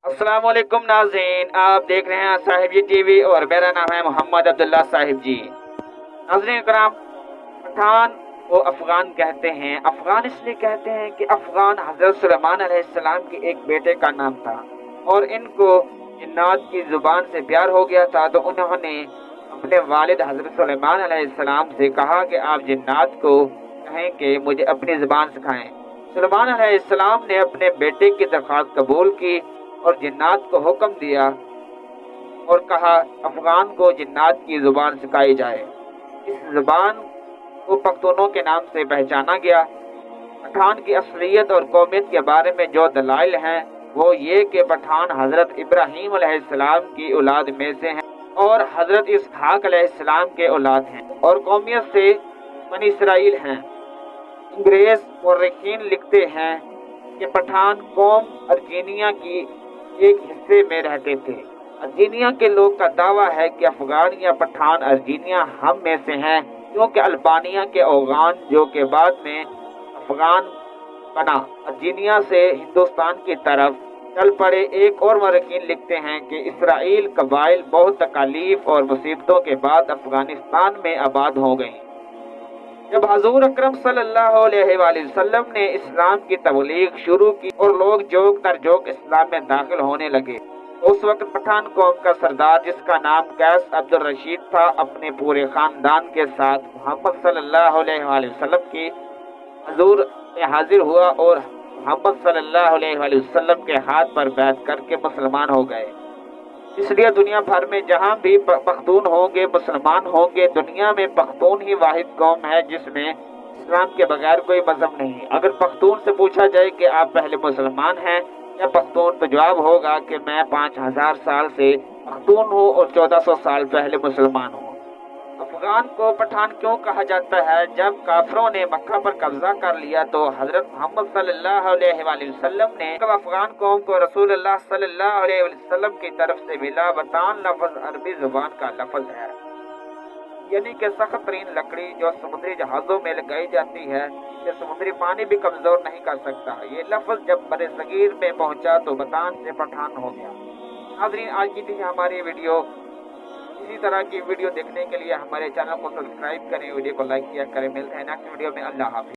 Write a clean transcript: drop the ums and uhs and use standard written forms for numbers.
अस्सलाम वालेकुम नाज़रीन, आप देख रहे हैं साहिब जी टीवी और मेरा नाम है मोहम्मद अब्दुल्ला साहिब जी। नाज़रीन कराम, पठान को अफ़गान कहते हैं। अफ़गान इसलिए कहते हैं कि अफ़गान हज़रत सुलेमान अलैहिस्सलाम के एक बेटे का नाम था और इनको जिन्नात की ज़ुबान से प्यार हो गया था, तो उन्होंने अपने वालिद हज़रत सुलेमान अलैहिस्सलाम से कहा कि आप जिन्नात को कहें कि मुझे अपनी ज़ुबान सिखाएं। सुलेमान अलैहिस्सलाम ने अपने बेटे की दरख्वास्त कबूल की और जिन्नात को हुक्म दिया और कहा अफ़गान को जिन्नात की ज़ुबान सिखाई जाए। इस ज़ुबान को पख्तूनों के नाम से पहचाना गया। पठान की असलियत और कौमियत के बारे में जो दलाइल हैं वो ये कि पठान हज़रत इब्राहीम अलैहिस्सलाम की औलाद में से हैं और हज़रत इसहाक अलैहिस्सलाम के औलाद हैं और कौमियत से बनी इसराइल हैं। अंग्रेज़ मुर्रिखीन लिखते हैं कि पठान कौम अर्जीनिया की एक हिस्से में रहते थे। अर्जीनिया के लोग का दावा है कि अफ़गान या पठान अर्जीनिया हम में से हैं, क्योंकि अल्बानिया के अफ़गान जो के बाद में अफ़गान बना अर्जीनिया से हिंदुस्तान की तरफ चल पड़े। एक और मुर्रिखीन लिखते हैं कि इसराइल कबाइल बहुत तकालीफ और मुसीबतों के बाद अफ़गानिस्तान में आबाद हो गई। जब हजूर अकरम सल्लल्लाहु अलैहि वसल्लम ने इस्लाम की तबलीग शुरू की और लोग जोक दर जोक इस्लाम में दाखिल होने लगे, उस वक्त पठान कौम का सरदार जिसका नाम कैस अब्दुल रशीद था, अपने पूरे खानदान के साथ मोहम्मद सल्लल्लाहु अलैहि वसल्लम की हजूर में हाजिर हुआ और मोहम्मद सल्लल्लाहु अलैहि वसल्लम के हाथ पर बैठ करके मुसलमान हो गए। इसलिए दुनिया भर में जहाँ भी पख्तून होंगे, मुसलमान होंगे, दुनिया में पख्तून ही वाहिद कौम है जिसमें इस्लाम के बगैर कोई मजहब नहीं। अगर पख्तून से पूछा जाए कि आप पहले मुसलमान हैं या पख्तून, तो जवाब होगा कि मैं 5000 साल से पख्तून हूँ और 1400 साल पहले मुसलमान हूँ। अफ़गान को पठान क्यों कहा जाता है? जब काफिरों ने मक्का पर कब्जा कर लिया तो हजरत मोहम्मद सल्लल्लाहु अलैहि वसल्लम ने अफ़गान कौम को रसूलुल्लाह सल्लल्लाहु अलैहि वसल्लम की तरफ से मिला। वतान लफ्ज़ अरबी ज़ुबान का लफ्ज़ है, यानी कि सख्त तरीन लकड़ी जो समुद्री जहाज़ों में लगाई जाती है, कि समुद्री पानी भी कमज़ोर नहीं कर सकता। ये लफ्ज़ जब बरे सगीर में पहुँचा तो वतान से पठान हो गया। नाज़रीन, आज की थी हमारी वीडियो। इसी तरह की वीडियो देखने के लिए हमारे चैनल को सब्सक्राइब करें, वीडियो को लाइक किया करें। मिलते हैं नेक्स्ट वीडियो में। अल्लाह हाफ़िज़।